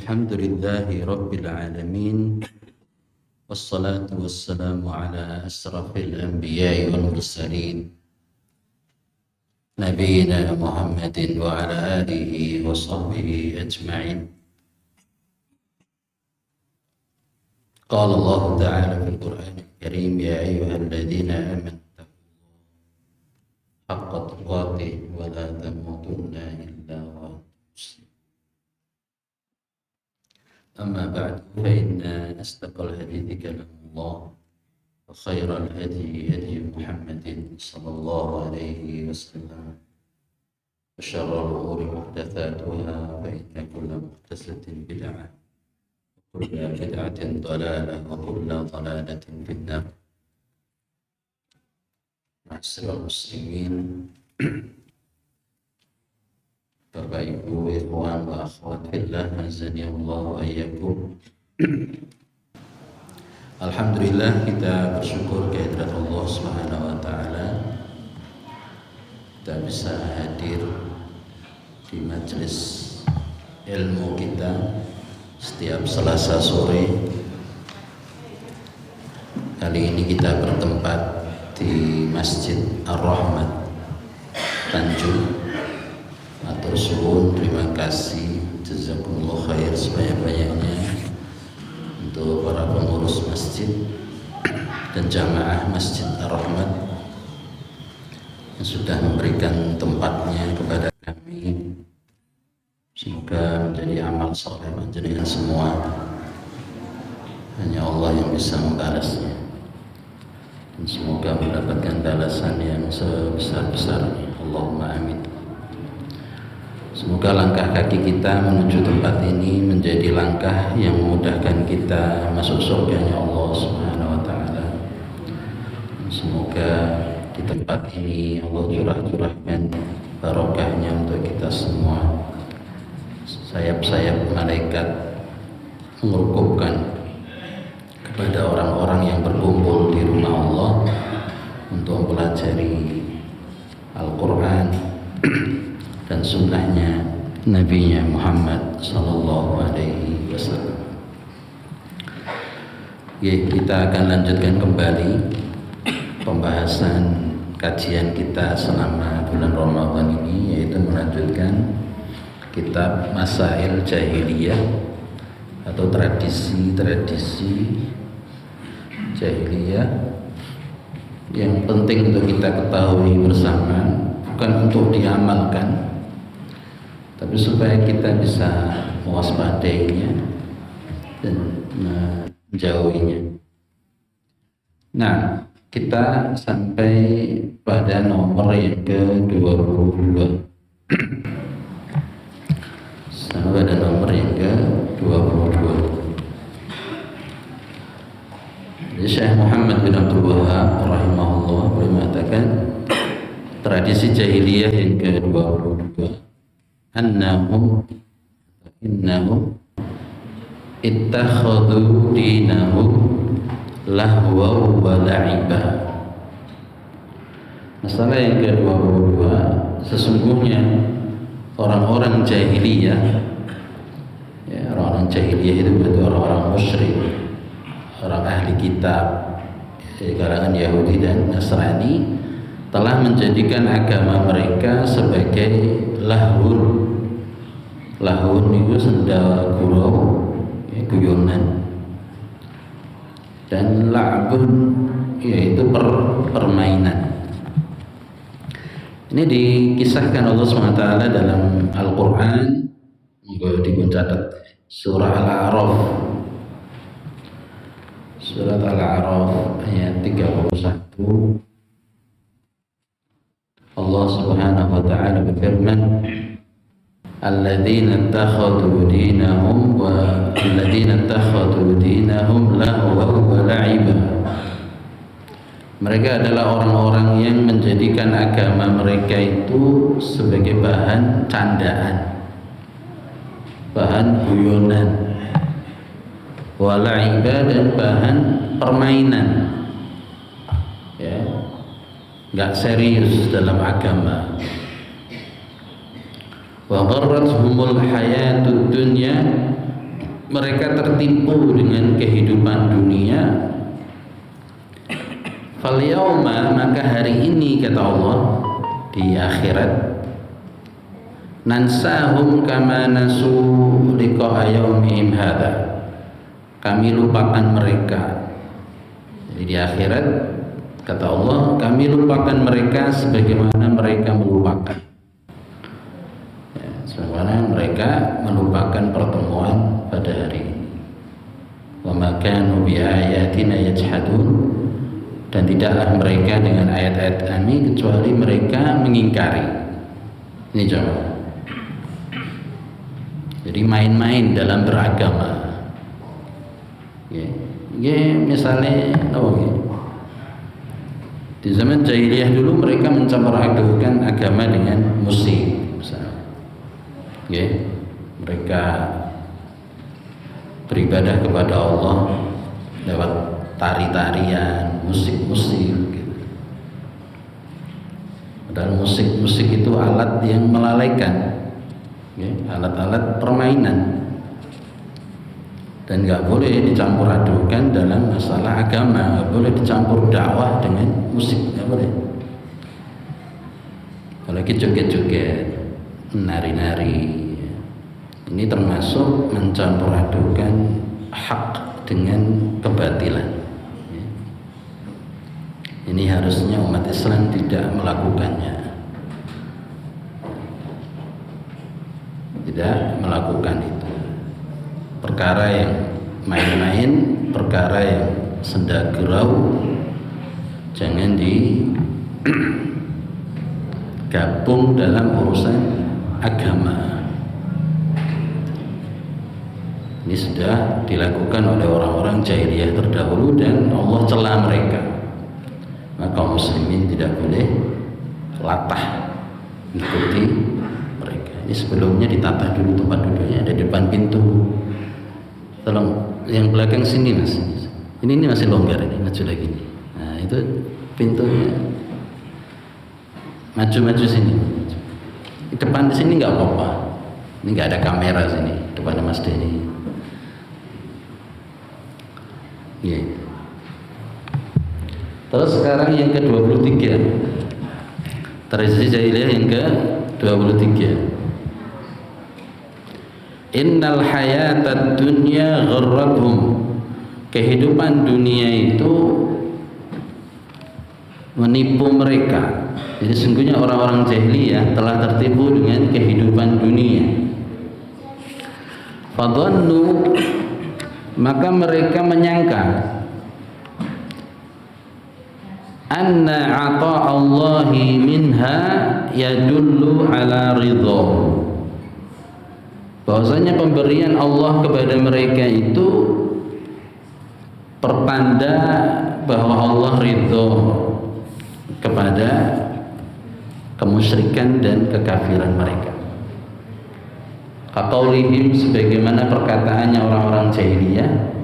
الحمد لله رب العالمين، والصلاة والسلام على أشرف الأنبياء والمرسلين نبينا محمد وعلى آله وصحبه أجمعين. قال الله تعالى في القرآن الكريم: يا أيها الذين آمنوا حق تقاته ولا تموتن إلا وأنتم مسلمون. أما بعد، فإن أصدق الحديث كلام الله، وخير الهدي هدي محمد صلى الله عليه وسلم، وشر الأمور محدثاتها، فإن كل محدثة بدعة، وكل بدعة ضلالة، وكل ضلالة في النار. Ma'asyiral muslimin, Bapak Ibu, ikhwan wa akhwat fillah, azani Allah wa iyyakum. Alhamdulillah, kita bersyukur kehadirat Allah Subhanahu wa taala, kita bisa hadir di majelis ilmu kita setiap Selasa sore. Kali ini kita bertempat di Masjid Ar-Rahmat Tanjung. Matur suwun, terima kasih, jazakumullah khair sebanyak-banyaknya untuk para pengurus masjid dan jamaah Masjid Ar-Rahmat yang sudah memberikan tempatnya kepada kami. Semoga menjadi amal saleh panjenengan semua. Hanya Allah yang bisa membalasnya, dan semoga mendapatkan balasan yang sebesar-besarnya. Allahumma amin. Semoga langkah kaki kita menuju tempat ini menjadi langkah yang memudahkan kita masuk surganya Allah Subhanahu wa taala. Semoga di tempat ini Allah curahkan barokahnya untuk kita semua. Sayap-sayap malaikat mengukuhkan kepada orang-orang yang berkumpul di rumah Allah untuk mempelajari Al-Quran dan sunnahnya Nabi Muhammad sallallahu alaihi wasallam. Kita akan lanjutkan kembali pembahasan kajian kita selama bulan Ramadan ini, yaitu melanjutkan kitab Masail Jahiliyah atau tradisi-tradisi jahiliyah yang penting untuk kita ketahui bersama, bukan untuk diamalkan, tapi supaya kita bisa mewaspadainya dan menjauhinya. Nah, kita sampai pada nomor yang ke-22. Sampai pada nomor yang ke-22. Jadi Syekh Muhammad bin Abdul Wahhab rahimahullah mengatakan tradisi jahiliyah yang ke-22, innahum ittakhadhu dinahum lahwa wa la'iba. Masalah yang ke-22, sesungguhnya orang-orang jahiliyah, orang-orang jahiliyah itu berarti orang-orang musyrik, orang ahli kitab dari kalangan Yahudi dan Nasrani, telah menjadikan agama mereka sebagai lahun. Lahun itu senda gurau, guyonan, dan la'bun yaitu permainan. Ini dikisahkan Allah SWT dalam Al-Quran, dicatat surah Al-A'raf, surat Al-A'raf ayat 31. Allah Subhanahu wa taala berfirman, alladzina ittakhadhu dinahum lahwa wa la'iba. Mereka adalah orang-orang yang menjadikan agama mereka itu sebagai bahan candaan, bahan guyonan, wa la'iba, dan bahan permainan. Enggak serius dalam agama. Wa gharrathumul hayatud dunya, mereka tertipu dengan kehidupan dunia, fal yauma, maka hari ini kata Allah di akhirat, nansahum kama nasu liqa'a yaumihim hadza, kami lupakan mereka. Jadi di akhirat kata Allah, kami lupakan mereka sebagaimana mereka melupakan, ya, sebagaimana mereka melupakan pertemuan pada hari ini. Wa ma kanu bi ayatina yajhadun, dan tidaklah mereka dengan ayat-ayat kami kecuali mereka mengingkari. Ini coba. Jadi main-main dalam beragama. Ya, misalnya di zaman jahiliyah dulu mereka mencampur adukan agama dengan musik, misalnya. Mereka beribadah kepada Allah lewat tari-tarian, musik-musik gitu. Padahal musik-musik itu alat yang melalaikan, alat-alat permainan, dan nggak boleh dicampur adukan dalam masalah agama. Nggak boleh dicampur dakwah dengan musik, nggak boleh. Apalagi joget-joget, nari-nari, ini termasuk mencampur adukan hak dengan kebatilan. Ini harusnya umat Islam tidak melakukannya, tidak melakukan itu. Perkara yang main-main, perkara yang senda gurau, jangan digabung dalam urusan agama. Ini sudah dilakukan oleh orang-orang jahiliyah terdahulu dan Allah cela mereka. Maka kaum muslimin tidak boleh latah mengikuti mereka. Ini sebelumnya ditata dulu tempat duduknya, ada di depan pintu. Tolong yang belakang sini mas, ini masih longgar, ini maju lagi nih. Nah itu pintunya, maju sini. Di depan di sini nggak apa-apa, ini nggak ada kamera sini depan Mas Denny. Terus sekarang yang ke-23, tradisi jahiliyah yang ke-23. Innal hayatad dunya gharrathum, kehidupan dunia itu menipu mereka. Jadi sungguhnya orang-orang jahiliyah telah tertipu dengan kehidupan dunia. Fadhannu, maka mereka menyangka anna ata'allahi minha yadullu ala ridha, bahwasanya pemberian Allah kepada mereka itu pertanda bahwa Allah ridho kepada kemusyrikan dan kekafiran mereka. Kaqaulihim, sebagaimana perkataannya orang-orang jahiliyah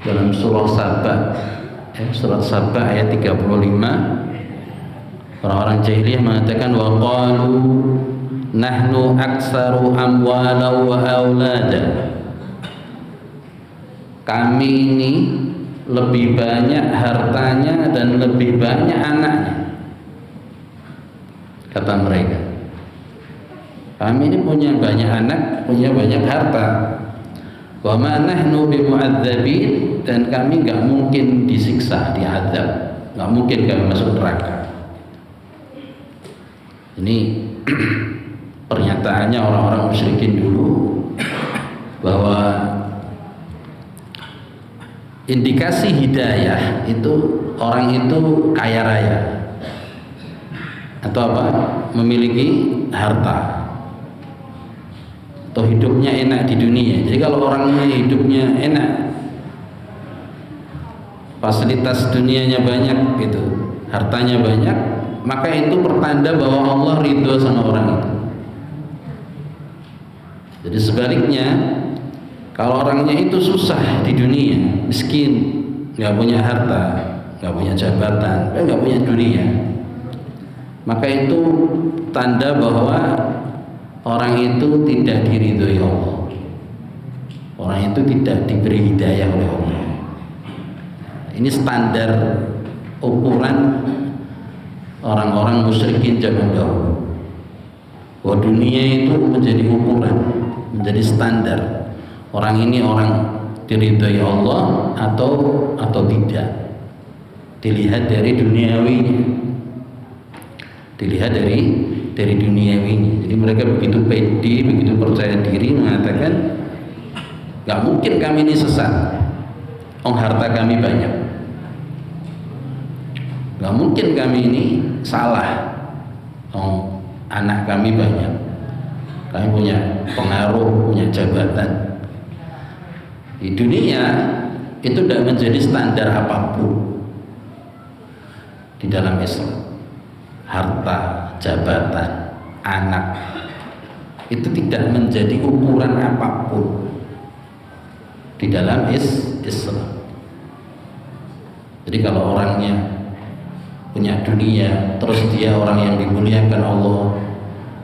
dalam surah Saba, surat Saba ayat 35. Orang-orang jahiliyah mengatakan wa qalu nahnu aktsaru amwalan wa aulada, kami ini lebih banyak hartanya dan lebih banyak anaknya, kata mereka. Kami ini punya banyak anak, punya banyak harta. Wa ma nahnu bimu'adzabin, dan kami nggak mungkin disiksa, diazab, nggak mungkin kami masuk neraka. Ini pernyataannya orang-orang musyrikin dulu, bahwa indikasi hidayah itu orang itu kaya raya atau apa, memiliki harta atau hidupnya enak di dunia. Jadi kalau orangnya hidupnya enak, fasilitas dunianya banyak gitu, hartanya banyak, maka itu pertanda bahwa Allah ridho sama orang itu. Jadi sebaliknya, kalau orangnya itu susah di dunia, miskin, nggak punya harta, nggak punya jabatan, nggak punya dunia, maka itu tanda bahwa orang itu tidak diridhoi Allah. orang itu tidak diberi hidayah oleh Allah. Ini standar ukuran orang-orang musyrikin zaman dahulu. Bahwa dunia itu menjadi ukuran, menjadi standar. Orang ini orang diridhai Allah atau tidak. Dilihat dari duniawinya. Dilihat dari duniawinya. Jadi mereka begitu pede, begitu percaya diri mengatakan, gak mungkin kami ini sesat. Harta kami banyak. Gak mungkin kami ini salah. Anak kami banyak. Kami punya pengaruh, punya jabatan. Di dunia itu tidak menjadi standar apapun di dalam Islam. Harta, jabatan, anak itu tidak menjadi ukuran apapun di dalam Islam. Jadi kalau orangnya punya dunia, terus dia orang yang dimuliakan Allah,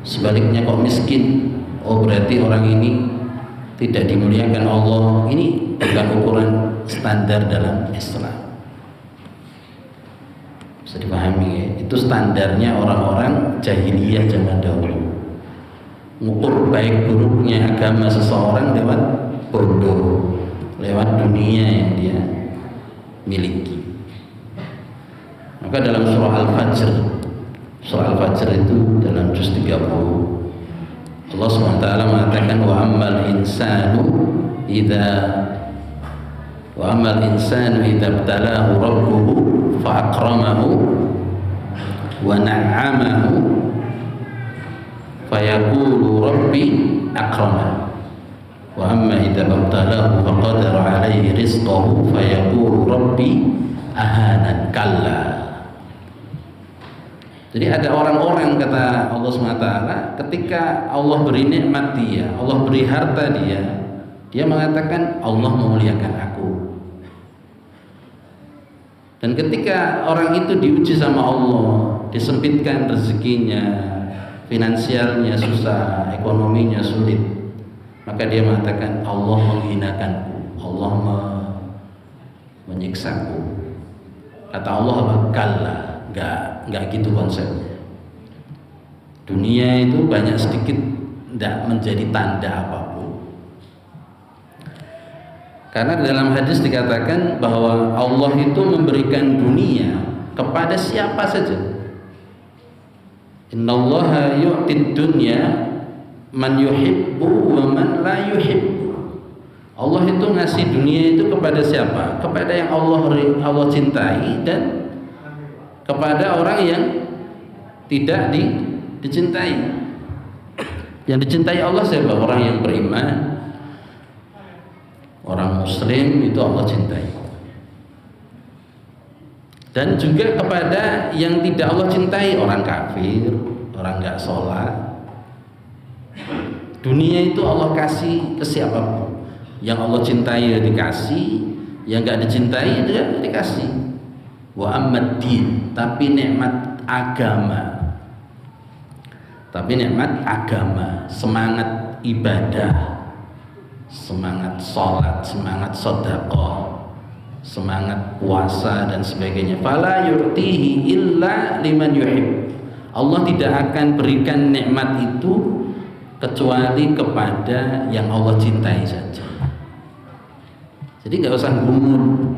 sebaliknya kok miskin, berarti orang ini tidak dimuliakan Allah. Ini bukan ukuran standar dalam Islam. Bisa dipahami ya? Itu standarnya orang-orang jahiliyah zaman dahulu. Mengukur baik buruknya agama seseorang lewat bodoh, lewat dunia yang dia miliki. Maka dalam surah Al-Fajr itu dalam juz 30 Allah SWT mengatakan wa ammal insanu idza ibtalahu rabbuhu fa akramahu wa na'amahu fayaqulu rabbi akramah wa amma idza ibtalahu fa qadara alaihi rizqahu fayaqulu rabbi ahanan kalla. Jadi ada orang-orang, kata Allah SWT, ketika Allah beri nikmat dia, Allah beri harta dia mengatakan Allah memuliakan aku. Dan ketika orang itu diuji sama Allah, disempitkan rezekinya, finansialnya susah, ekonominya sulit, maka dia mengatakan Allah menghinakanku, Allah menyiksaku. Kata Allah apa? Kalla. Enggak gitu konsepnya. Dunia itu banyak sedikit tidak menjadi tanda apapun. Karena dalam hadis dikatakan bahwa Allah itu memberikan dunia kepada siapa saja. Innallaha yu'tid dunya man yuhibbu wa man la yuhibbu. Allah itu ngasih dunia itu kepada siapa? Kepada yang Allah cintai dan kepada orang yang tidak dicintai. Yang dicintai Allah siapa? Orang yang beriman, orang muslim, itu Allah cintai. Dan juga kepada yang tidak Allah cintai, orang kafir, orang nggak sholat. Dunia itu Allah kasih ke siapapun. Yang Allah cintai ya dikasih, yang nggak dicintai dia dikasih. Wa ammad din, tapi nikmat agama, semangat ibadah, semangat sholat, semangat sedekah, semangat puasa dan sebagainya. Fala yu'tihi illa liman yuhib. Allah tidak akan berikan nikmat itu kecuali kepada yang Allah cintai saja. Jadi nggak usah gumun,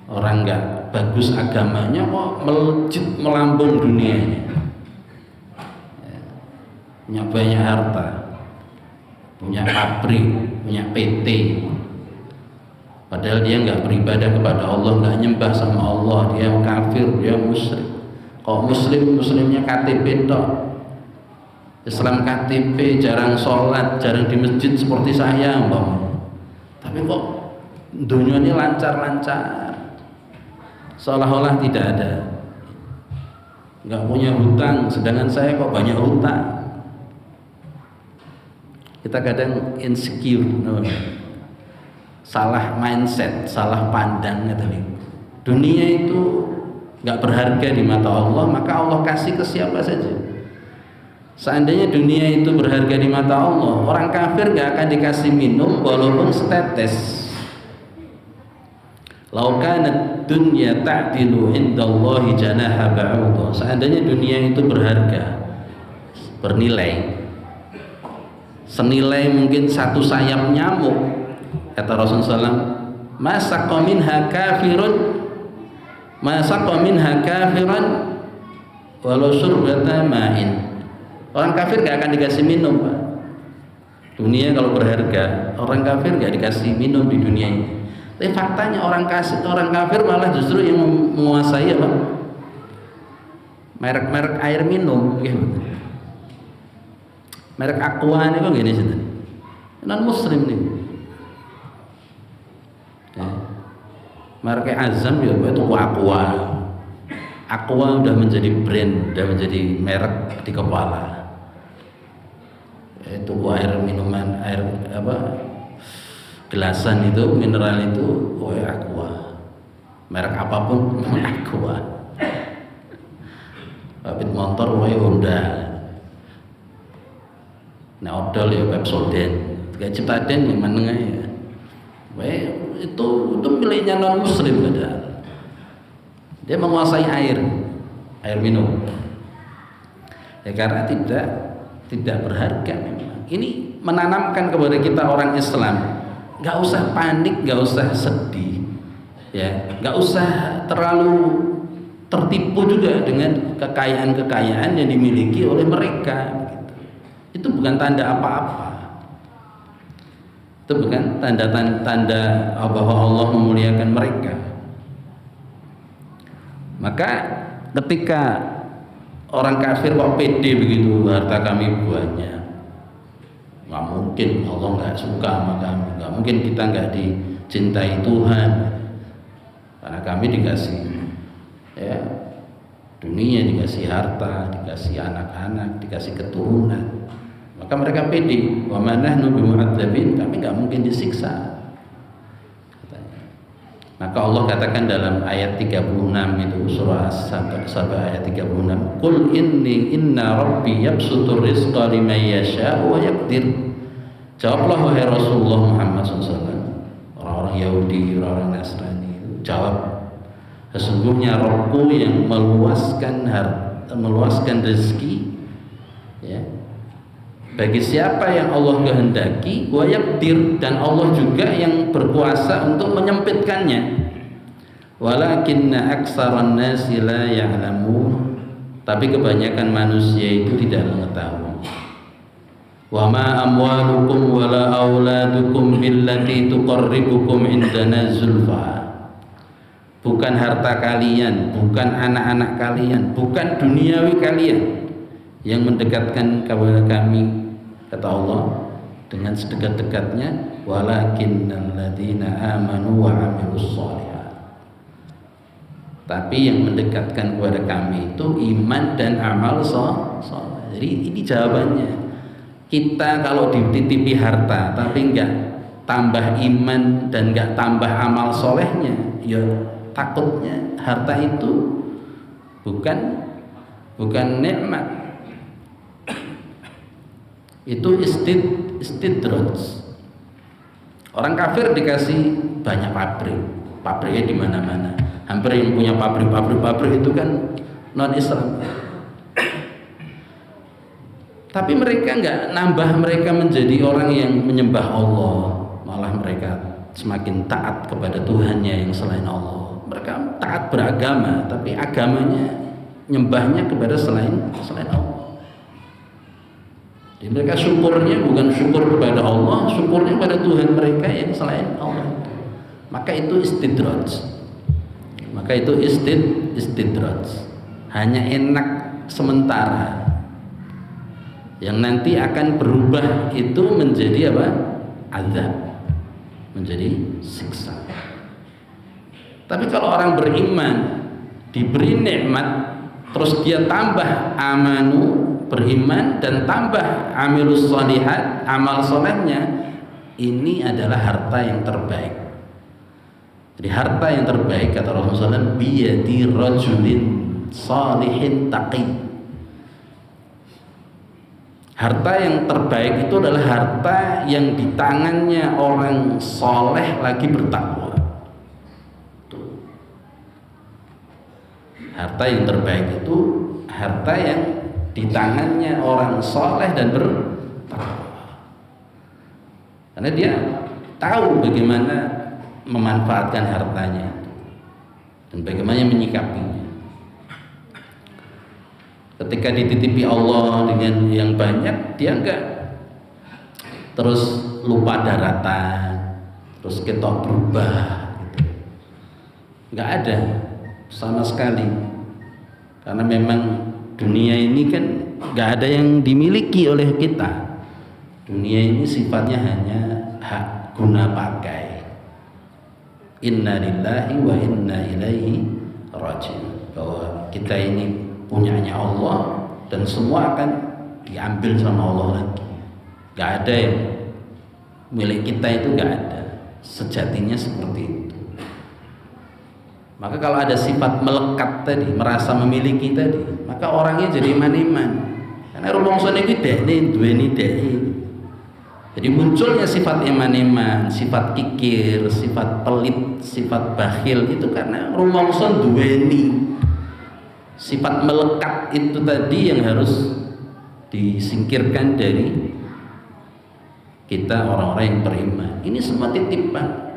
orang nggak bagus agamanya kok melejit melambung dunianya, punya banyak harta, punya pabrik, punya PT, padahal dia nggak beribadah kepada Allah, nggak nyembah sama Allah, dia kafir, dia musyrik. Kalau muslimnya KTP tok, Islam KTP, jarang sholat, jarang di masjid seperti saya, tapi kok dunia ini lancar-lancar, seolah-olah tidak ada, nggak punya hutang, sedangkan saya kok banyak hutang. Kita kadang insecure, salah mindset, salah pandang. Dunia itu nggak berharga di mata Allah, maka Allah kasih ke siapa saja. Seandainya dunia itu berharga di mata Allah, orang kafir gak akan dikasih minum walaupun setetes. Lau kanat dunya ta'dilu indallahi janaha ba'udah. Seandainya dunia itu berharga, bernilai, senilai mungkin satu sayap nyamuk, kata Rasulullah SAW, masaqa minha kafiran walau surbata ma'in. Orang kafir gak akan dikasih minum, Pak. Dunia kalau berharga, orang kafir gak dikasih minum di dunia ini. Tapi faktanya orang kafir malah justru yang menguasai apa? Merek-merek air minum, gitu. Merek Aqua ini kok gini sih, non Muslim nih. Ya. Merek Azam ya, itu Aqua. Aqua udah menjadi brand, udah menjadi merek di kepala. Itu air minuman, air apa, gelasan itu, mineral itu, Aqua. Merek apapun Aqua. Pabrik motor Honda. Nah, odol ya Pepsodent. Kayak Ciptaden yang mana ya. Itu miliknya non Muslim padahal. Dia menguasai air minum. Ya karena tidak berharga memang. Ini menanamkan kepada kita orang Islam, nggak usah panik, nggak usah sedih, ya, nggak usah terlalu tertipu juga dengan kekayaan-kekayaan yang dimiliki oleh mereka. Itu bukan tanda apa-apa. Itu bukan tanda bahwa Allah memuliakan mereka. Maka ketika orang kafir kok pede begitu, harta kami banyak, nggak mungkin Allah nggak suka sama kami, nggak mungkin kita nggak dicintai Tuhan, karena kami dikasih ya dunia, dikasih harta, dikasih anak-anak, dikasih keturunan. Maka mereka pede, wa manahnu bimu'adzabin, kami nggak mungkin disiksa. Maka Allah katakan dalam ayat 36 itu, surah As-Saba ayat 36, Qul inna rabbi yabsutur rizqa liman yasha'u wa yaqdir. Jawablah wahai Rasulullah Muhammad SAW. Orang-orang Yahudi, orang-orang Nasrani itu jawab, sesungguhnya Rabbku yang meluaskan rezeki, ya, bagi siapa yang Allah kehendaki, wa yaqdir, dan Allah juga yang berkuasa untuk menyempitkannya. Walakinna aktsaran nasi la ya'lamun, tapi kebanyakan manusia itu tidak mengetahui. Wa ma amwalukum wala auladukum billati tuqarribukum indana zulfa. Bukan harta kalian, bukan anak-anak kalian, bukan duniawi kalian yang mendekatkan kepada kami, kata Allah, dengan sedekat-dekatnya, walakinnal ladzina amanu wa amilus sholihat. Tapi yang mendekatkan kepada kami itu iman dan amal sholeh. Jadi ini jawabannya. Kita kalau dititipi harta tapi enggak tambah iman dan enggak tambah amal solehnya, ya takutnya harta itu bukan nikmat. Itu istidraj. Orang kafir dikasih banyak pabriknya di mana-mana. Hampir yang punya pabrik itu kan non Islam. Tapi mereka nggak nambah mereka menjadi orang yang menyembah Allah, malah mereka semakin taat kepada Tuhannya yang selain Allah. Mereka taat beragama, tapi agamanya nyembahnya kepada selain Allah. Jadi mereka syukurnya bukan syukur kepada Allah, syukurnya pada Tuhan mereka yang selain Allah. Maka itu istidraj. Hanya enak sementara, yang nanti akan berubah itu menjadi apa? Azab, menjadi siksa. Tapi kalau orang beriman diberi nikmat, terus dia tambah amanu, beriman, dan tambah amilus sholihat, amal solehnya, ini adalah harta yang terbaik. Jadi harta yang terbaik, kata Rasulullah SAW, biyadi rajulin salihin taqi. Harta yang terbaik itu adalah harta yang di tangannya orang soleh lagi bertakwa. Harta yang terbaik itu harta yang di tangannya orang soleh dan bertakwa. Karena dia tahu bagaimana memanfaatkan hartanya dan bagaimana menyikapinya. Ketika dititipi Allah dengan yang banyak, dia enggak terus lupa daratan, terus ketok berubah gitu. Enggak ada sama sekali. Karena memang dunia ini kan enggak ada yang dimiliki oleh kita. Dunia ini sifatnya hanya hak guna pakai. Inna lillahi wa inna ilaihi raji'un. Bahwa kita ini punyanya Allah dan semua akan diambil sama Allah lagi. Gak ada yang milik kita itu, gak ada. Sejatinya seperti itu. Maka kalau ada sifat melekat tadi, merasa memiliki tadi, maka orangnya jadi iman-iman. Karena rumongso niki dekne duweni deki. Jadi munculnya sifat iman-iman, sifat kikir, sifat pelit, sifat bakhil itu karena rumongso duweni. Sifat melekat itu tadi yang harus disingkirkan dari kita orang-orang yang beriman. Ini semua titipan,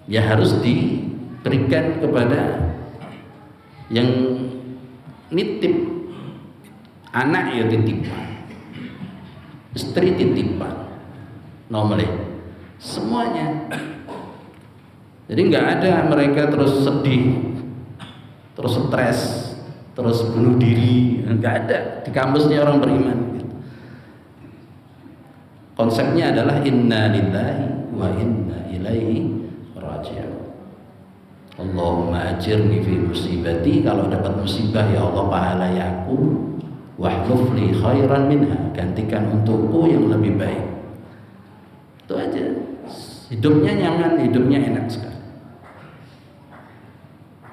ya harus diberikan kepada yang nitip. Anak ya titipan, istri titipan, nomor semuanya. Jadi nggak ada mereka terus sedih, terus stres, terus bunuh diri, nggak ada di kampusnya orang beriman. Konsepnya adalah inna lillahi wa inna ilaihi raji'un. Allahumma ajirni fi musibati, kalau dapat musibah ya Allah pahalai aku, wahluf li khairan minha, gantikan untukku yang lebih baik. Itu aja. Hidupnya nyaman, hidupnya enak sekali.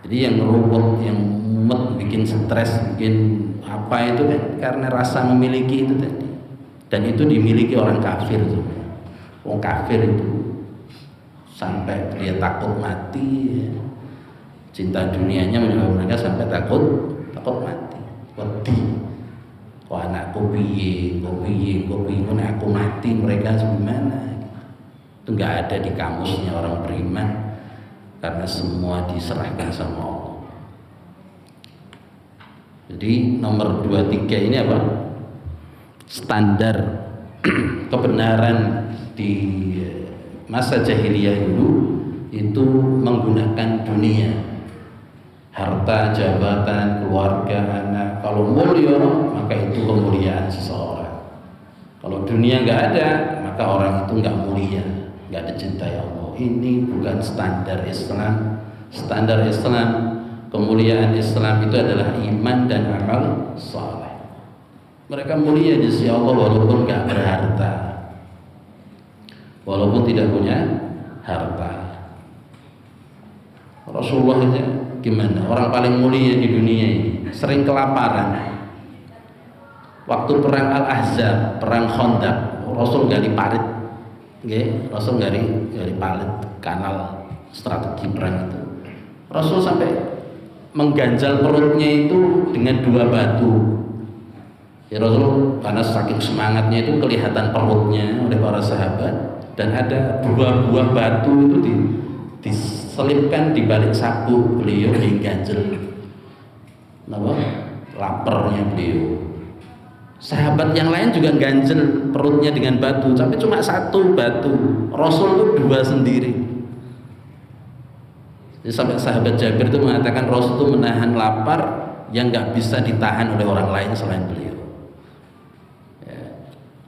Jadi yang ruwet, yang mumet, bikin stres, bikin apa itu kan karena rasa memiliki itu tadi. Dan itu dimiliki orang kafir tuh. Orang kafir itu sampai dia takut mati, ya. Cinta dunianya menyebabkan mereka sampai takut mati. Wedi. Kok anakku piye, aku mati, mereka gimana? Itu enggak ada di kamusnya orang beriman. Karena semua diserahkan sama Allah. Jadi nomor 2-3 ini apa? Standar kebenaran di masa jahiliyah dulu itu menggunakan dunia, harta, jabatan, keluarga, anak. Kalau mulia maka itu kemuliaan seseorang. Kalau dunia nggak ada maka orang itu nggak mulia, nggak dicintai Allah. Ini bukan standar Islam. Standar Islam, kemuliaan Islam itu adalah iman dan amal saleh. Mereka mulia di sisi Allah walaupun nggak berharta, walaupun tidak punya harta. Rasulullah aja gimana? Orang paling mulia di dunia ini sering kelaparan. Waktu perang Al-Ahzab, perang Khandaq, Rasul gali parit. Rasul gali parit kanal strategi perang itu. Rasul sampai mengganjal perutnya itu dengan 2 batu. Ya Rasul karena saking semangatnya itu kelihatan perutnya oleh para sahabat, dan ada 2 buah batu itu diselipkan di balik sabuk beliau diganjel. Laparnya beliau. Sahabat yang lain juga ganjel perutnya dengan batu, tapi cuma 1 batu. Rasul itu 2 sendiri. Jadi sampai sahabat Jabir itu mengatakan Rasul itu menahan lapar yang nggak bisa ditahan oleh orang lain selain beliau. Ya.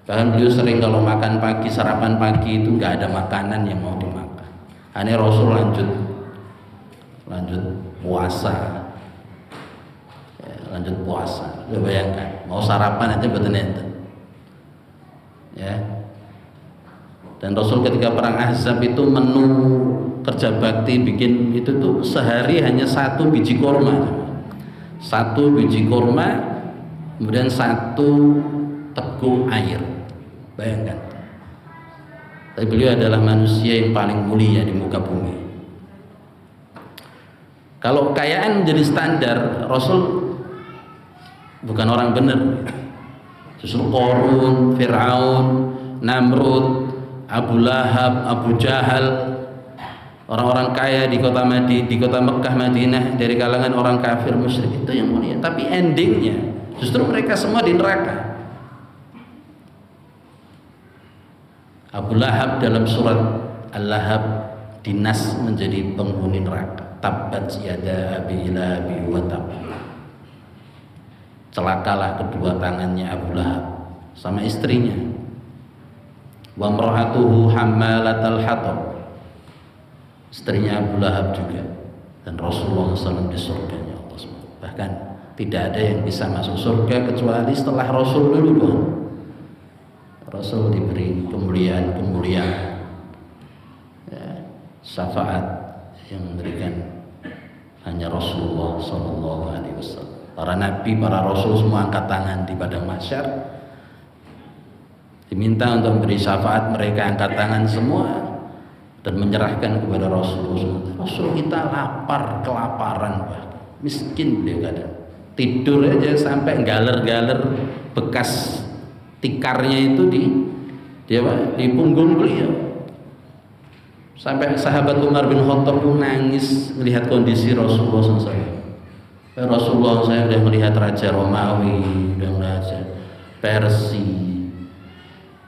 Bahkan beliau sering kalau makan pagi, sarapan pagi itu nggak ada makanan yang mau dimakan. Hanya Rasul lanjut puasa. Lanjut puasa. Lo bayangkan, mau sarapan aja betul ente. Ya. Dan Rasul ketika perang Ahzab itu menu kerja bakti bikin itu tuh sehari hanya 1 biji kurma. 1 biji kurma, kemudian 1 teguk air. Bayangkan. Tapi beliau adalah manusia yang paling mulia di muka bumi. Kalau kekayaan menjadi standar, Rasul bukan orang benar. Justru Qarun, Fir'aun, Namrud, Abu Lahab, Abu Jahal, orang-orang kaya di kota Mekah, Madinah dari kalangan orang kafir musyrik itu yang mulia. Tapi endingnya justru mereka semua di neraka. Abu Lahab dalam surat Al-Lahab dinas menjadi penghuni neraka. Tabbat yada abi lahabi wa tab. Celakalah kedua tangannya Abu Lahab sama istrinya. Wa imra'atuhu hammalatal hatab. Istrinya Abu Lahab juga. Dan Rasulullah SAW di surganya Allah SWT. Bahkan tidak ada yang bisa masuk surga kecuali setelah Rasul dulu doang. Rasul diberi kemuliaan-kemuliaan, ya, syafaat yang memberikan hanya Rasulullah SAW. Para nabi, para rasul semua angkat tangan di padang mahsyar, diminta untuk memberi syafaat, mereka angkat tangan semua dan menyerahkan kepada Rasulullah. Rasul kita lapar, kelaparan, miskin beliau kadang tidur aja sampai galer-galer bekas tikarnya itu di punggung beliau. Sampai sahabat Umar bin Khattab pun nangis melihat kondisi Rasulullah SAW. Rasulullah, saya sudah melihat Raja Romawi, sudah melihat Persia,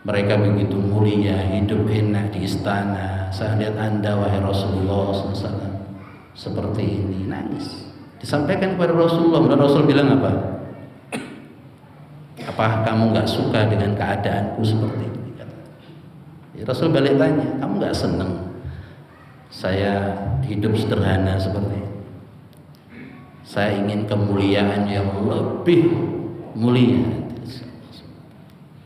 mereka begitu mulia, hidup enak di istana. Saya lihat Anda wahai Rasulullah SAW seperti ini, nangis. Disampaikan kepada Rasulullah, dan Rasul bilang apa? Apa kamu nggak suka dengan keadaanku seperti ini? Rasul balik tanya, kamu nggak senang saya hidup sederhana seperti ini? Saya ingin kemuliaan yang lebih mulia.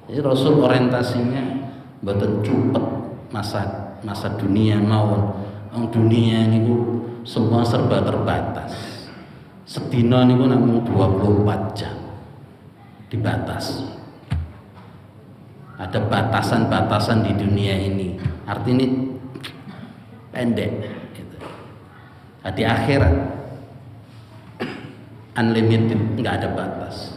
Jadi Rasul orientasinya betul cepet masa dunia mawon. Dunia niku semua serba terbatas. Sedina niku namung 24 jam. Dibatasi. Ada batasan-batasan di dunia ini. Artinya pendek. Gitu. Di akhirat unlimited, nggak ada batas,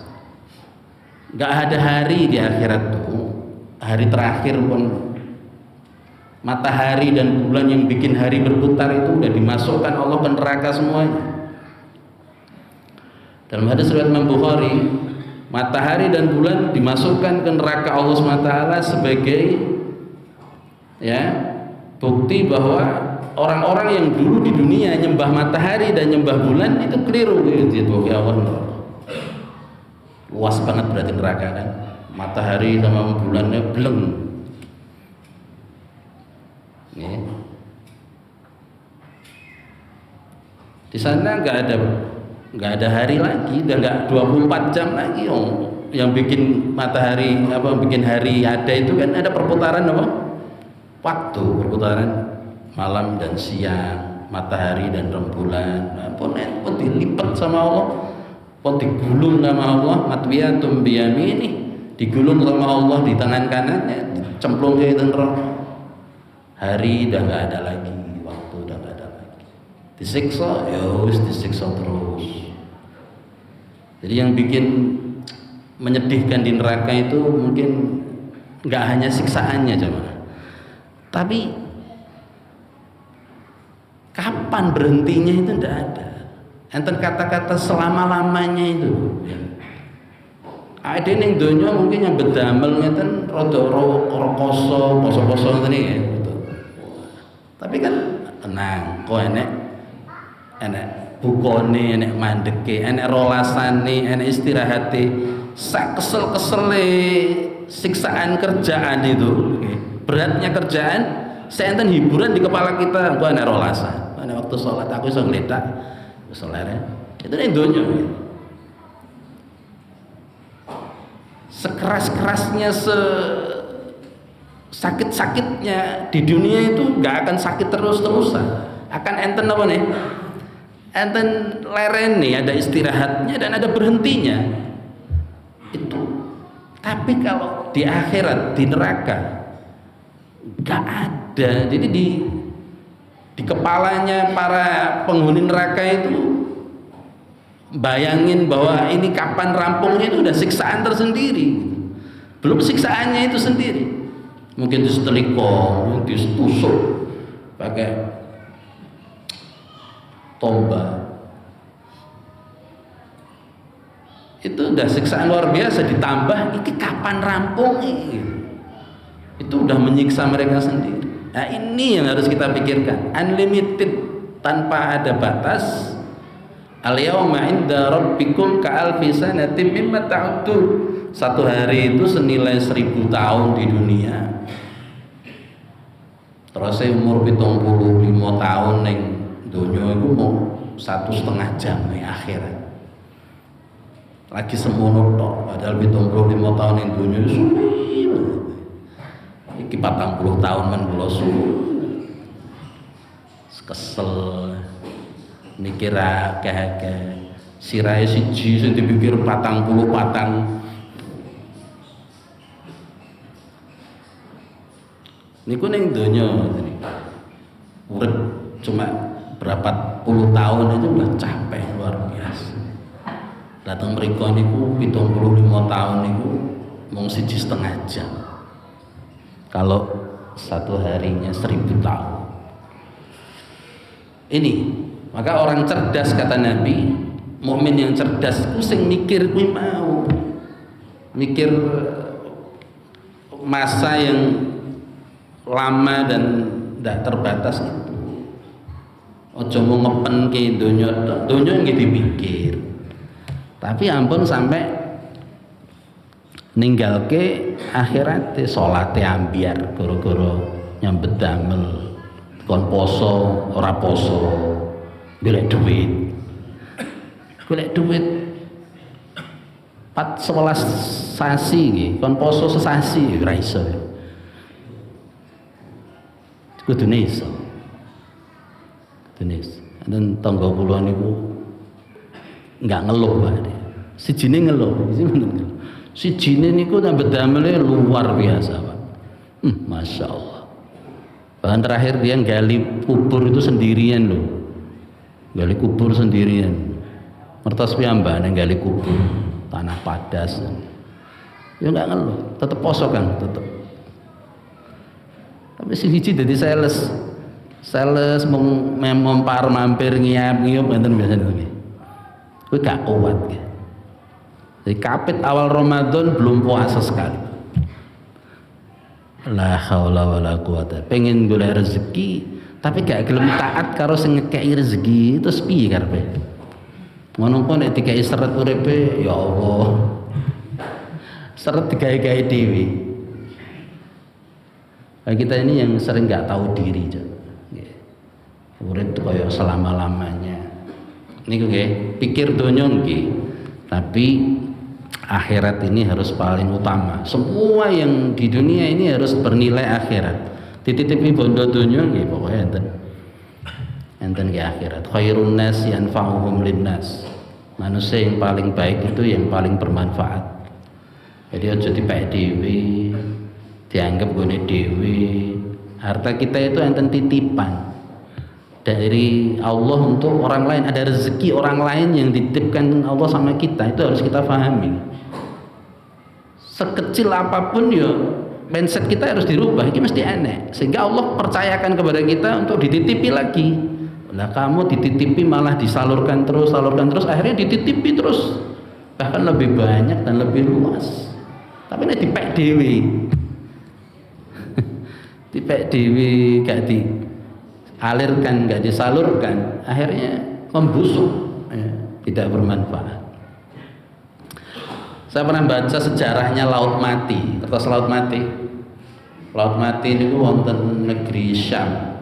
nggak ada hari di akhirat tuh. Hari terakhir pun matahari dan bulan yang bikin hari berputar itu udah dimasukkan Allah ke neraka semuanya. Dalam hadis riwayat Imam Bukhari, matahari dan bulan dimasukkan ke neraka Allah SWT sebagai bukti bahwa orang-orang yang dulu di dunia nyembah matahari dan nyembah bulan itu keliru gitu. Luas banget berarti neraka kan. Matahari sama bulannya beleng. Di sana nggak ada hari lagi, dan nggak 24 jam lagi. Yang bikin matahari bikin hari ada itu kan ada perputaran waktu, perputaran malam dan siang, matahari dan rembulan. Pun dilipat sama Allah, pun digulung sama Allah, matwiyatum biyamini, digulung sama Allah di tangan kanannya, cemplung ke neraka. Hari udah nggak ada lagi, waktu udah nggak ada lagi. Disiksa, disiksa terus. Jadi yang bikin menyedihkan di neraka itu mungkin nggak hanya siksaannya jemaah, tapi kapan berhentinya itu tidak ada. Enten kata-kata selama-lamanya itu. Ada yang dunia mungkin yang berdamel ngeten rada rokoso, poso-poso ngeten ya. Tapi kan tenang, kok enek bukone, enek mandeke, enek rolasane, enek istirahate. Sak kesel-kesele siksaan kerjaan itu, beratnya kerjaan, saya enten hiburan di kepala kita, kok enek rolasan. Nek waktu sholat aku iso ngletak selera. Itu nek donya. Sekeras-kerasnya, sakit-sakitnya di dunia itu nggak akan sakit terus-terusan. Akan enten apa nih? Enten leren nih, ada istirahatnya dan ada berhentinya. Itu Tapi kalau di akhirat, di neraka nggak ada. Jadi di kepalanya para penghuni neraka itu bayangin bahwa ini kapan rampungnya, itu udah siksaan tersendiri, belum siksaannya itu sendiri. Mungkin disetelikong, ditusuk pakai tombak, itu udah siksaan luar biasa. Ditambah ini kapan rampung ini, itu udah menyiksa mereka sendiri. Nah ini yang harus kita pikirkan, unlimited, tanpa ada batas. Al-yawma inda rabbikum ka'alfi sanatin mimma ta'udun. Satu hari itu senilai 1000 tahun di dunia. Terus saya umur 75 tahun ning donya iku mau 1,5 jam ning akhirat. Lagi semono tok, padahal 75 tahun ning donya suwi. Iki 40 tahun men kula suwi. Kesel mikir akeh-akeh. Sirahe siji sing dipikir 40 patang. Niku ning donya urip cuma berapa puluh tahun aja udah capek luar biasa. Datang mriko niku 75 tahun niku mung 1,5 jam. Kalau satu harinya 1000 tahun. Ini, maka orang cerdas kata Nabi, mukmin yang cerdas itu sing mikir kuwi mau. Mikir masa yang lama dan tidak terbatas itu. Ojo mau ngepenke donya nggih dipikir. Tapi ampun sampai ninggalke akhirat, salate ambyar gara-gara nyambet damel, kon poso ora poso, golek duit 11 sasi nggih, kon poso sesasi ora iso. Kudune iso. Dan tangga kula niku enggak ngeluh Pak. Sijine ngeluh, sijine niku tambah damele luar biasa Pak. Masya Allah. Bahkan terakhir dia gali kubur itu sendirian loh. Gali kubur sendirian. Mertos piyambak nang gali kubur tanah padas. Ya enggak ngeluh, tetep poso kan, tetep. Tapi si hiji dadi sales mempar mampir ngiyap-ngiyup ngenten biasane kuwi. Kuwi gak kuat ya. Jadi kapit awal Ramadan belum puasa sekali. La haula wala quwata. Pengen golek rezeki tapi gak gelem taat karo sing ngekeki rezeki, terus piye karepe? Ngono kok nek dikai seret uripe, ya Allah. Seret digawe-gawe dhewe. Nah, kita ini yang sering nggak tahu diri, urip kaya selama-lamanya. Niku nggih, pikir donya nggih, tapi akhirat ini harus paling utama. Semua yang di dunia ini harus bernilai akhirat. Dititipi bondo donya nggih, pokoknya enten nggih akhirat. Khairun nas yanfa'uhum linnas. Manusia yang paling baik itu yang paling bermanfaat. Jadi aja dipek dhewe, dianggap gone dhewe. Harta kita itu enten titipan dari Allah untuk orang lain. Ada rezeki orang lain yang dititipkan Allah sama kita, itu harus kita pahami. Sekecil apapun ya mindset kita harus dirubah, ini mesti aneh, sehingga Allah percayakan kepada kita untuk dititipi lagi. Lah kamu dititipi malah disalurkan terus, akhirnya dititipi terus, bahkan lebih banyak dan lebih luas. Tapi nek dipek dhewe dipek dhewe gak dialirkan, gak disalurkan, akhirnya membusuk, tidak bermanfaat. Saya pernah baca sejarahnya Laut Mati. Terus Laut Mati ini wonten negeri Syam,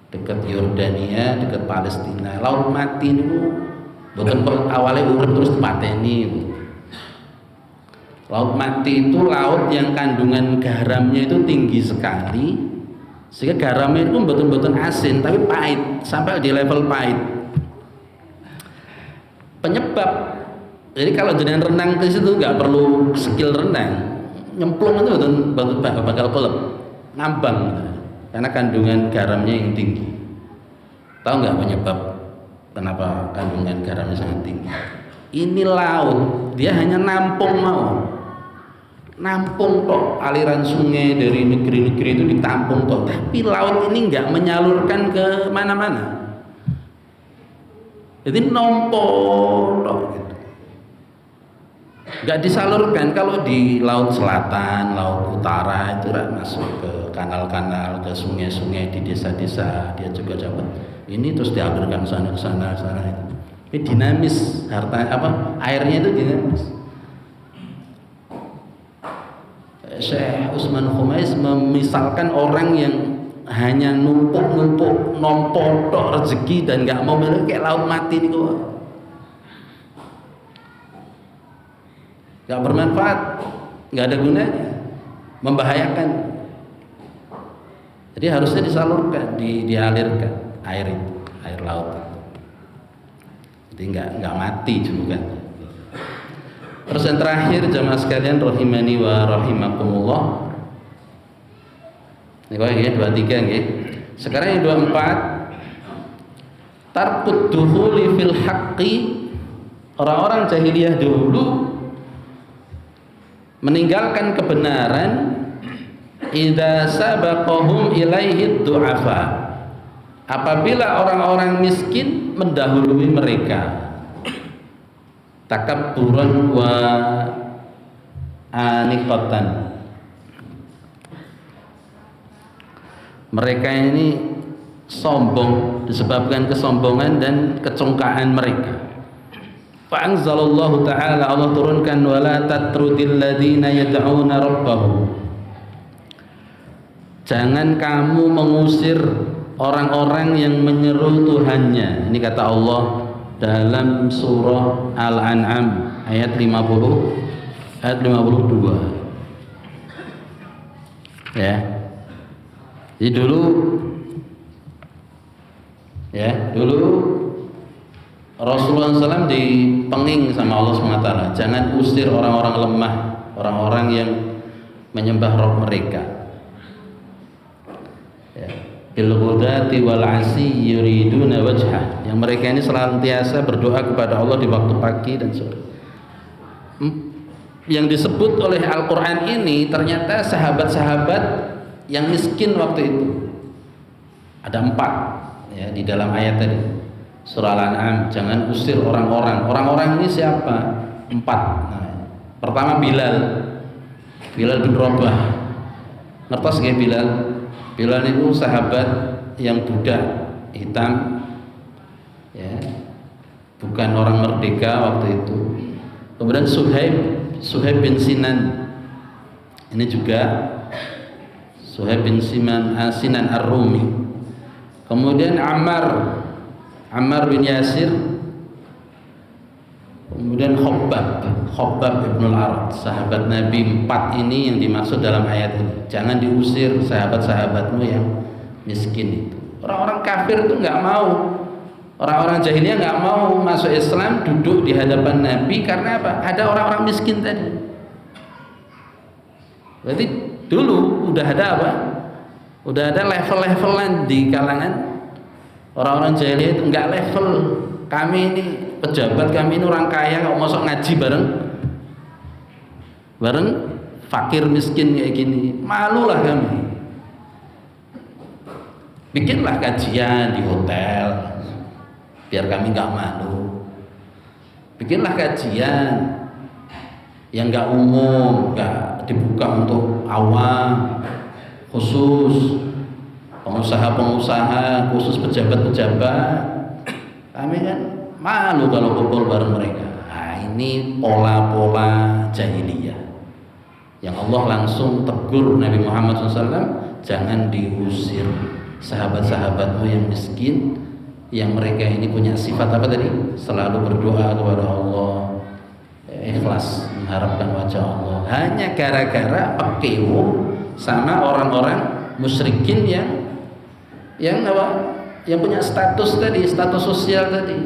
dekat Yordania, dekat Palestina. Laut Mati ini boten awalnya urip terus dipateni. Laut Mati itu laut yang kandungan garamnya itu tinggi sekali, sehingga garamnya itu betul-betul asin tapi pahit, sampai di level pahit. Penyebab Jadi kalau jenengan renang di situ nggak perlu skill renang, nyemplung itu bakal kelep, ngambang, karena kandungan garamnya yang tinggi. Tahu nggak penyebab kenapa kandungan garamnya sangat tinggi? Ini laut, dia hanya nampung kok, aliran sungai dari negeri-negeri itu ditampung kok, tapi laut ini nggak menyalurkan ke mana-mana. Jadi nompo gitu. Nggak disalurkan. Kalau di laut selatan, laut utara itu masuk ke kanal-kanal, ke sungai-sungai di desa-desa, dia juga dapat ini terus dialirkan sana ke sana itu. Ini dinamis, airnya itu dinamis. Syekh Utsman Khumais memisalkan orang yang hanya numpuk nompo tok rezeki dan nggak mau memiliki kayak laut mati nih kok, nggak bermanfaat, nggak ada gunanya, membahayakan. Jadi harusnya disalurkan, dialirkan air laut itu. Jadi nggak mati juga. Terus yang terakhir jamaah sekalian rahimani wa rahimakumullah. Ini ya 23 nggih. Sekarang yang 24, tarkut duhuli fil haqqi. Orang-orang jahiliyah dulu meninggalkan kebenaran idza sabaqahum ilaihi du'afa. Apabila orang-orang miskin mendahului mereka, takabburan wa aniqatan. Mereka ini sombong disebabkan kesombongan dan kecongkaan mereka. Fa anzalallahu ta'ala, Allah turunkan wala tatrudil ladzina yad'una rabbahum. Jangan kamu mengusir orang-orang yang menyeru Tuhannya. Ini kata Allah dalam surah Al-An'am ayat 50 ayat 52. Ya. Jadi dulu Rasulullah SAW dipenging sama Allah SWT, jangan usir orang-orang lemah, orang-orang yang menyembah roh mereka. Bil ghudati wal 'asyi yuriduna wajhah, yang mereka ini senantiasa berdoa kepada Allah di waktu pagi dan sore. Yang disebut oleh Al-Quran ini ternyata sahabat-sahabat yang miskin waktu itu ada 4 ya di dalam ayat tadi surah Al-An'am. Jangan usir orang-orang ini siapa? 4. Nah, pertama Bilal bin Rabah. Ngertos nggih Bilal? Bilal itu sahabat yang budak hitam ya, bukan orang merdeka waktu itu. Kemudian Suhaib bin Sinan, ini juga Suhaib bin Sinan Ar-Rumi. Kemudian Ammar bin Yasir. Kemudian Khabbab ibn al-Arad. Sahabat Nabi 4 ini yang dimaksud dalam ayat ini. Jangan diusir sahabat-sahabatmu yang miskin itu. Orang-orang kafir itu nggak mau, orang-orang jahiliyah nggak mau masuk Islam, duduk di hadapan Nabi karena apa? Ada orang-orang miskin tadi. Berarti dulu udah ada apa? Udah ada level-levelan di kalangan orang-orang jahiliyah itu. Nggak level. Kami ini pejabat, kami ini orang kaya, nggak masuk ngaji bareng fakir miskin kayak gini, malulah kami. Bikinlah kajian di hotel biar kami nggak malu. Bikinlah kajian yang nggak umum, nggak dibuka untuk awam, khusus pengusaha-pengusaha, khusus pejabat-pejabat. Kami kan malu kalau kumpul bareng mereka. Nah, ini pola-pola jahiliyah yang Allah langsung tegur Nabi Muhammad SAW, jangan diusir sahabat-sahabatmu yang miskin, yang mereka ini punya sifat apa tadi? Selalu berdoa kepada Allah, ikhlas mengharapkan wajah Allah. Hanya gara-gara pekewo sama orang-orang musyrikin yang apa? Yang punya status tadi, status sosial tadi.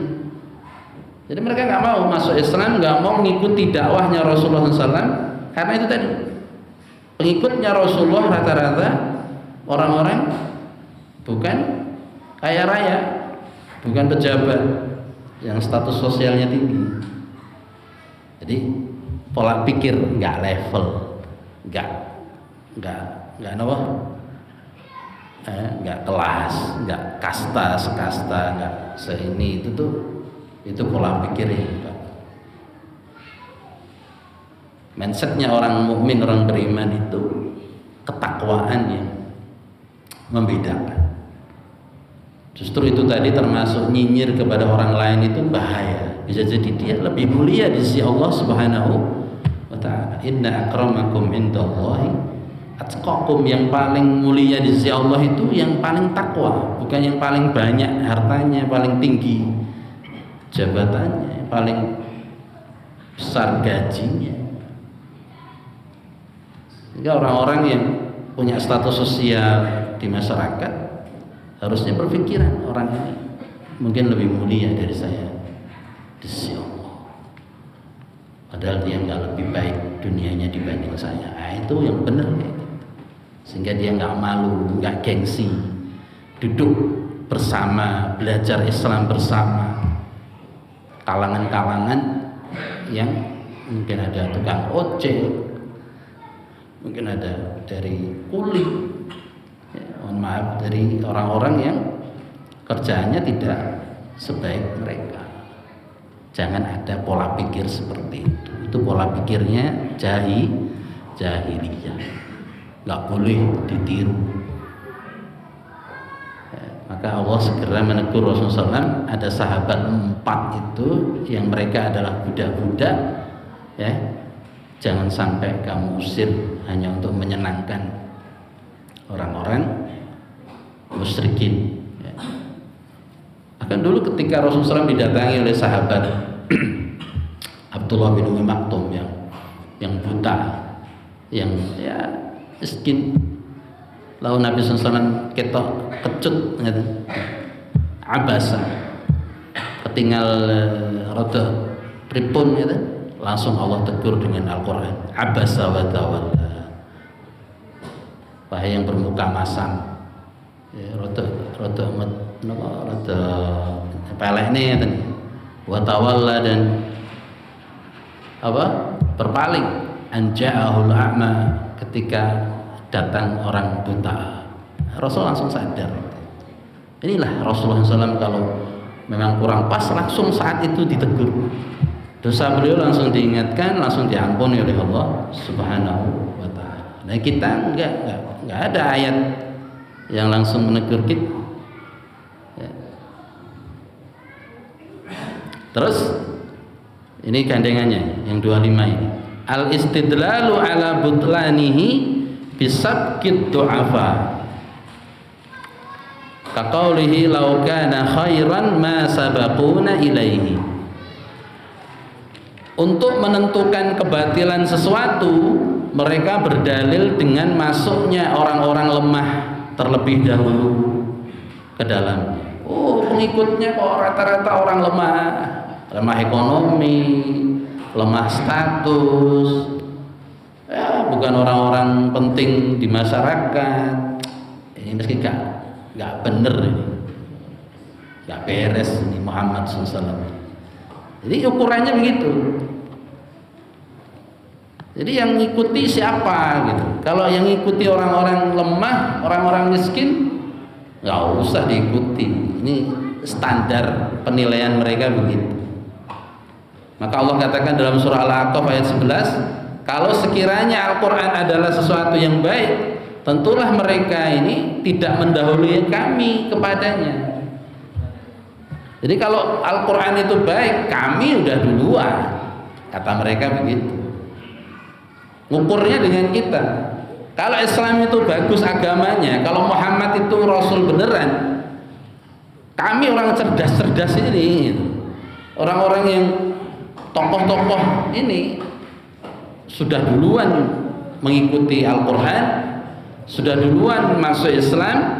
Jadi mereka nggak mau masuk Islam, nggak mau mengikuti dakwahnya Rasulullah SAW, karena itu tadi pengikutnya Rasulullah rata-rata orang-orang bukan kaya raya, bukan pejabat yang status sosialnya tinggi. Jadi pola pikir nggak level, nggak apa, nggak kelas, nggak kasta sekasta, nggak seini, itu pola pikirnya, Pak. Mindsetnya orang mukmin, orang beriman itu ketakwaan yang membedakan. Justru itu tadi termasuk nyinyir kepada orang lain itu bahaya. Bisa jadi dia lebih mulia di sisi Allah Subhanahu wa ta'ala. Inna akramakum indallahi atqakum. Yang paling mulia di sisi Allah itu yang paling takwa, bukan yang paling banyak hartanya, paling tinggi jabatannya, paling besar gajinya. Sehingga orang-orang yang punya status sosial di masyarakat harusnya berpikiran, orang ini mungkin lebih mulia dari saya di sisi Allah, padahal dia nggak lebih baik dunianya dibanding saya. Itu yang benar ya. Sehingga dia nggak malu, nggak gengsi, duduk bersama, belajar Islam bersama kalangan-kalangan yang mungkin ada tukang ojek, mungkin ada dari kuli, mohon maaf, dari orang-orang yang kerjaannya tidak sebaik mereka. Jangan ada pola pikir seperti itu. Itu pola pikirnya jahiliyah, nggak boleh ditiru. Maka Allah segera menegur Rasulullah SAW. Ada sahabat 4 itu yang mereka adalah budak-budak, ya, jangan sampai kamu usir hanya untuk menyenangkan orang-orang musyrikin, ya. Bahkan dulu ketika Rasulullah SAW didatangi oleh sahabat Abdullah bin Umi Maktum yang buta, yang ya miskin, lalu Nabi SAW ketok kecut, gitu. Abasa, ketinggal rada pripun, gitu. Langsung Allah tegur dengan Al-Quran, abasa wa tawalla, wahai yang bermuka masam, ya, rada pelek nih, wa tawalla, dan apa, berpaling, anja'ahul a'ma, ketika datang orang buta. Rasul langsung sadar. Inilah Rasulullah SAW kalau memang kurang pas, langsung saat itu ditegur. Dosa beliau langsung diingatkan, langsung diampuni oleh Allah Subhanahu wa ta'ala. Nah, kita enggak ada ayat yang langsung menegur kita, ya. Terus ini gandengannya yang 25 ini. Al istidlalu ala butlanihi bisabqid du'afa. Kaqaulihi law kana khairan ma sabaquna ilaihi. Untuk menentukan kebatilan sesuatu, mereka berdalil dengan masuknya orang-orang lemah terlebih dahulu ke dalam. Oh, pengikutnya kok rata-rata orang lemah ekonomi, lemah status, ya, bukan orang-orang penting di masyarakat. Ini meski nggak bener ini, nggak beres ini Muhammad SAW. Jadi ukurannya begitu. Jadi yang ngikuti siapa gitu. Kalau yang ngikuti orang-orang lemah, orang-orang miskin, nggak usah diikuti. Ini standar penilaian mereka begitu. Maka Allah katakan dalam surah Al-A'qaf ayat 11, kalau sekiranya Al-Quran adalah sesuatu yang baik, tentulah mereka ini tidak mendahului kami kepadanya. Jadi kalau Al-Quran itu baik, kami udah duluan, kata mereka begitu. Ngukurnya dengan kita. Kalau Islam itu bagus agamanya, kalau Muhammad itu Rasul beneran, kami orang cerdas-cerdas ini, orang-orang yang tokoh-tokoh ini sudah duluan mengikuti Al-Quran, sudah duluan masuk Islam,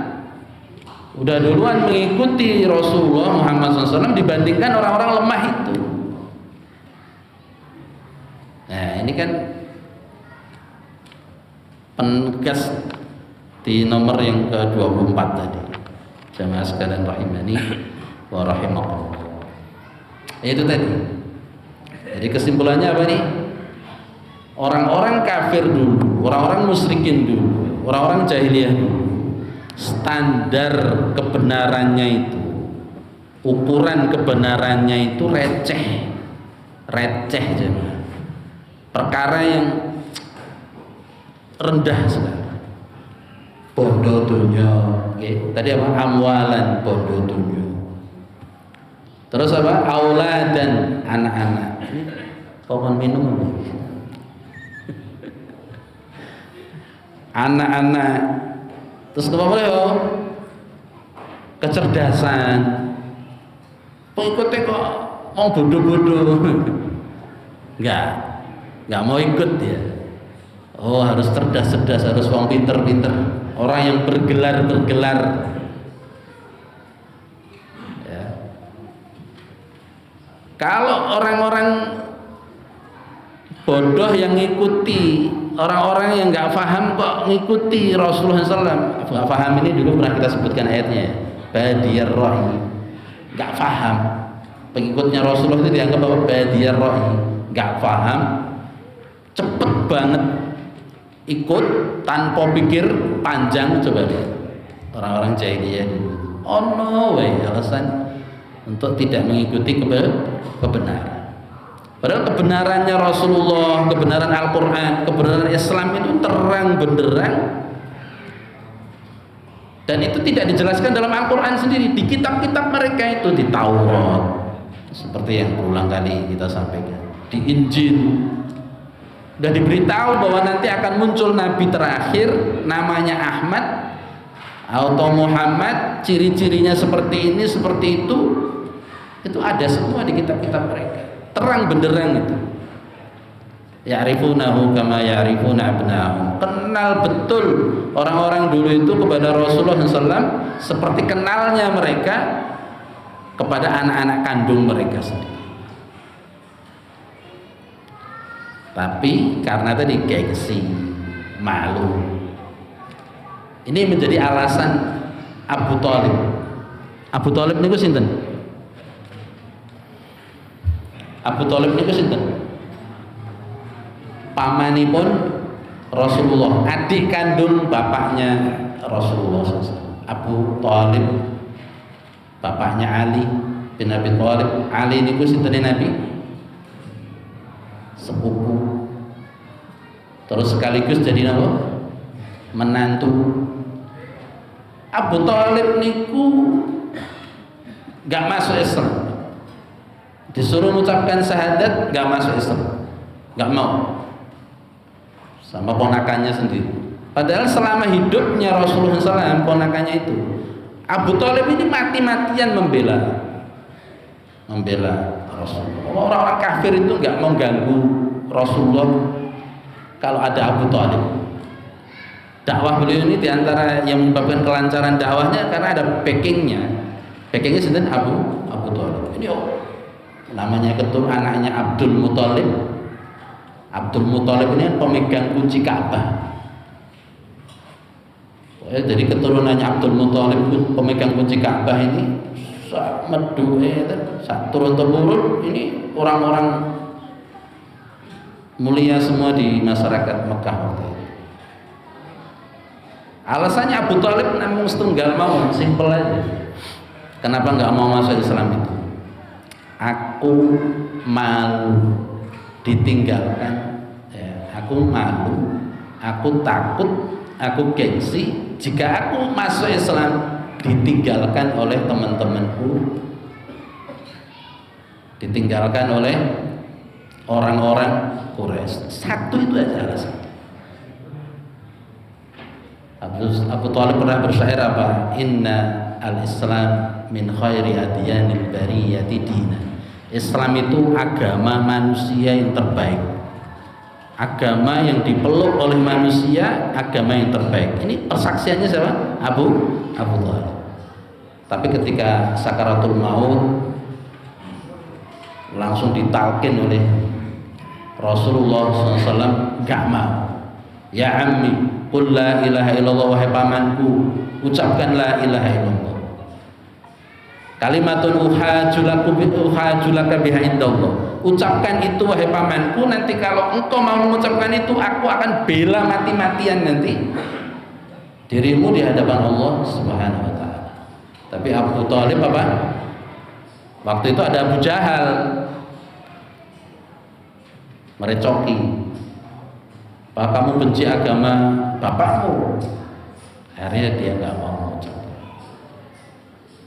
sudah duluan mengikuti Rasulullah Muhammad SAW dibandingkan orang-orang lemah itu. ini kan penegas di nomor yang ke-24 tadi. Jamaah sekalian rahimani wa rahimakumullah. Itu tadi. Jadi kesimpulannya apa nih? Orang-orang kafir dulu, orang-orang musyrikin dulu, orang-orang jahiliyah dulu, standar kebenarannya itu, ukuran kebenarannya itu receh jemaah. Perkara yang rendah sekali. Bondo dunya, tadi apa? Amwalan, bondo dunya. Terus apa? Aulad dan anak-anak. Ini pohon minum. Anak-anak. Terus apa boleh? Kecerdasan. Pengikutnya kok mau bodoh-bodoh. Enggak mau ikut dia. Oh, harus cerdas-cerdas, harus orang pinter-pinter, orang yang bergelar-bergelar. Ya. Kalau orang-orang bodoh yang ngikuti, orang-orang yang nggak paham kok ngikuti Rasulullah SAW. Nggak paham ini dulu pernah kita sebutkan ayatnya. Badiyar Rahi, nggak paham. Pengikutnya Rasulullah itu dianggap bahwa Badiyar Rahi, nggak paham, cepet banget ikut tanpa pikir panjang. Coba lihat orang-orang jahiliyah dulu. Oh no way, alasan untuk tidak mengikuti kebenaran. Padahal kebenarannya Rasulullah, kebenaran Al-Quran, kebenaran Islam itu terang benderang, dan itu tidak dijelaskan dalam Al-Quran sendiri, di kitab-kitab mereka itu, di Taurat seperti yang berulang kali kita sampaikan, di Injil sudah diberitahu bahwa nanti akan muncul Nabi terakhir namanya Ahmad atau Muhammad, ciri-cirinya seperti ini, seperti itu ada semua di kitab-kitab mereka, terang benderang itu. Ya'rifunahu kama ya'rifuna abna'ahum. Kenal betul orang-orang dulu itu kepada Rasulullah SAW seperti kenalnya mereka kepada anak-anak kandung mereka sendiri. Tapi karena tadi gengsi, malu, ini menjadi alasan Abu Thalib. Abu Thalib niku sinten? Abu Thalib niku sinten? Pamanipun Rasulullah, adik kandung bapaknya Rasulullah SAW. Abu Thalib, bapaknya Ali bin Abi Thalib. Ali niku sinten Nabi? Sepupu. Terus sekaligus jadi apa? Menantu. Abu Thalib niku gak masuk Islam, disuruh mengucapkan syahadat gak masuk Islam, gak mau, sama ponakannya sendiri. Padahal selama hidupnya Rasulullah SAW, ponakannya itu Abu Thalib ini mati-matian membela Rasulullah. Orang-orang kafir itu nggak mau ganggu Rasulullah kalau ada Abu Thalib. Dakwah beliau ini diantara yang menyebabkan kelancaran dakwahnya karena ada backingnya sendiri Abu Thalib. Ini namanya ketum anaknya Abdul Muthalib. Abdul Muthalib ini pemegang kunci Ka'bah. Jadi keturunannya Abdul Muthalib pemegang kunci Ka'bah ini turun temurun, ini orang-orang mulia semua di masyarakat Mekah waktu itu. Alasannya Abu Thalib namun setunggal mau, simpel aja. Kenapa nggak mau masuk Islam itu? Aku malu ditinggalkan, ya, aku malu, aku takut, aku gengsi jika aku masuk Islam ditinggalkan oleh teman-temanku, ditinggalkan oleh orang-orang Quraisy. Satu itu aja alasan. Abu Thalib pernah bersyair apa? Inna al-Islam min khairi adyanil bariyati dina. Islam itu agama manusia yang terbaik, agama yang dipeluk oleh manusia, agama yang terbaik. Ini persaksiannya siapa? Abu Thalib. Tapi ketika sakaratul maut langsung ditalkin oleh Rasulullah SAW gak mau. Ya ammi, qul la ilaha illallah, wahai pamanku, ucapkan la ilaha illallah. Kalimatun uhajulaka biha indallah. Ucapkan itu wahai pamanku, nanti kalau engkau mau mengucapkan itu, aku akan bela mati-matian nanti dirimu di hadapan Allah Subhanahu wa taala. Tapi Abu Thalib apa? Waktu itu ada Abu Jahal merecoki, "Apa kamu benci agama bapakmu?" Akhirnya dia nggak mau mengucapkan.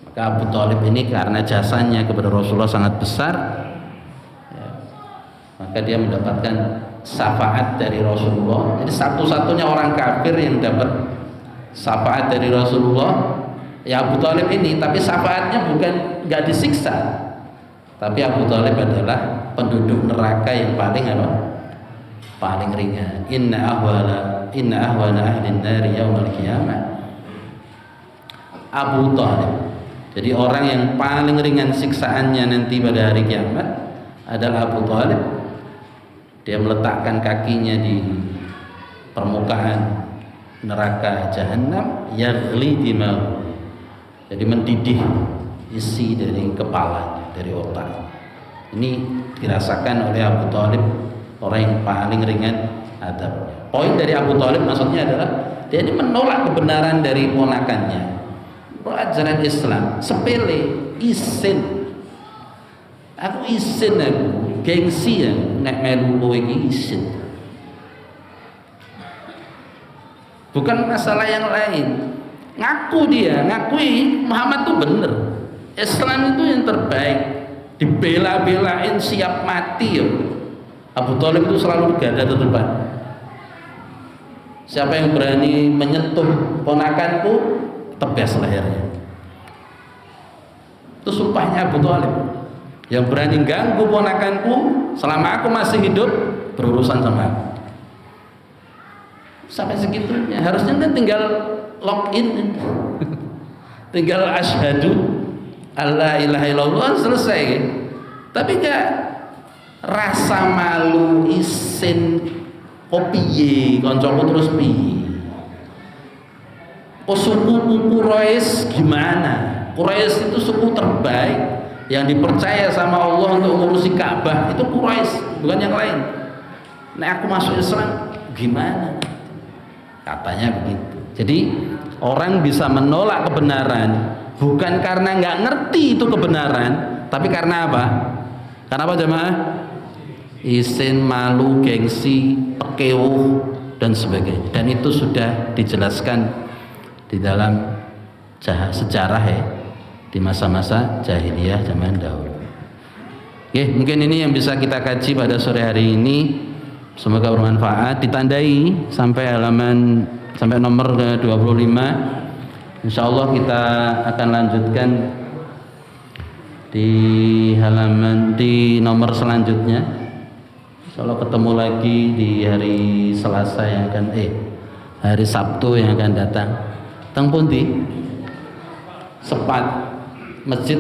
Maka Abu Thalib ini karena jasanya kepada Rasulullah sangat besar, ya, maka dia mendapatkan syafaat dari Rasulullah. Jadi satu-satunya orang kafir yang dapat syafaat dari Rasulullah ya Abu Thalib ini. Tapi syafaatnya bukan nggak disiksa, tapi Abu Thalib adalah penduduk neraka yang paling apa? Paling ringan. Inna ahwana ahlin nari yaumal qiyamah Abu Thalib. Jadi orang yang paling ringan siksaannya nanti pada hari kiamat adalah Abu Thalib. Dia meletakkan kakinya di permukaan neraka jahanam, yaghli dimau. Jadi mendidih isi dari kepalanya, dari otak. Ini dirasakan oleh Abu Thalib, orang yang paling ringan adabnya. Poin dari Abu Thalib maksudnya adalah dia ini menolak kebenaran dari ponakannya. Ajaran Islam sepele, isin. Aku isin, aku gengsi ya, nek melu kowe iki isin. Bukan masalah yang lain. Ngaku dia, ngakui Muhammad itu bener. Islam itu yang terbaik. Dibela-belain siap mati ya. Abu Thalib itu selalu garda terdepan. Siapa yang berani menyentuh ponakanku, tebas lehernya. Itu sumpahnya Abu Thalib. Yang berani ganggu ponakanku selama aku masih hidup, berurusan sama aku. Sampai segitunya. Harusnya kan tinggal login, tinggal asyhadu alla ilaha illallah, selesai. Tapi enggak, rasa malu isin kopiye koncoku terus piye. Suku Quraisy gimana? Quraisy itu suku terbaik yang dipercaya sama Allah untuk mengurusi Ka'bah, itu Quraisy, bukan yang lain. Nah aku masuk Islam gimana? Katanya begitu. Jadi orang bisa menolak kebenaran bukan karena nggak ngerti itu kebenaran, tapi karena apa? Karena apa jemaah? Isin, malu, gengsi, tekewuh dan sebagainya. Dan itu sudah dijelaskan di dalam sejarah ya, di masa-masa jahiliyah zaman dahulu. Oke, mungkin ini yang bisa kita kaji pada sore hari ini. Semoga bermanfaat. Ditandai sampai nomor 25. Insyaallah kita akan lanjutkan di nomor selanjutnya. Insyaallah ketemu lagi di hari Selasa yang akan hari Sabtu yang akan datang. Teng pundi? Sepat Masjid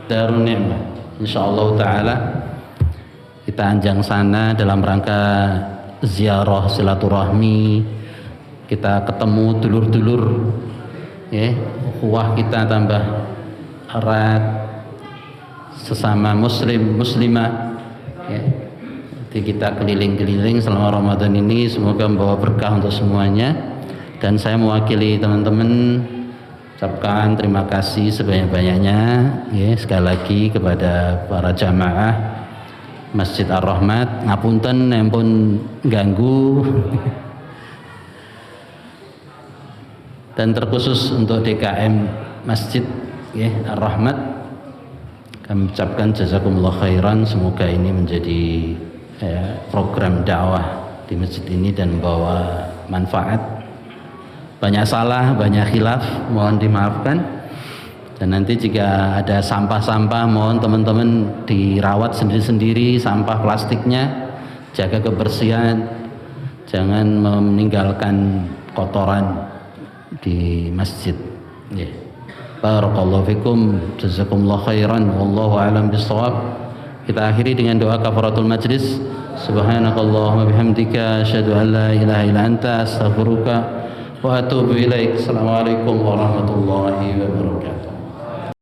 Darun Ni'mah. Insyaallah taala kita anjang sana dalam rangka ziarah silaturahmi. Kita ketemu dulur-dulur ya, ukhuwah kita tambah erat, sesama muslim muslimah ya. Jadi kita keliling-keliling selama Ramadan ini, semoga membawa berkah untuk semuanya. Dan saya mewakili teman-teman ucapkan terima kasih sebanyak-banyaknya ya, sekali lagi kepada para jamaah Masjid Ar-Rahmat. Ngapunten nempun ganggu. Dan terkhusus untuk DKM Masjid ya, Ar-Rahmat, kami ucapkan jazakumullah khairan. Semoga ini menjadi program dakwah di masjid ini dan membawa manfaat. Banyak salah, banyak khilaf, mohon dimaafkan. Dan nanti jika ada sampah-sampah, mohon teman-teman dirawat sendiri-sendiri sampah plastiknya, jaga kebersihan, jangan meninggalkan kotoran di masjid. Barakallahu fikum, jazakumullah khairan, wallahu a'lam bishawab. Kita akhiri dengan doa kafaratul majlis. Subhanakallahumma bihamdika asyhadu an la ilaha illa anta astaghfiruka wa atubu ilaik. Assalamualaikum warahmatullahi wabarakatuh.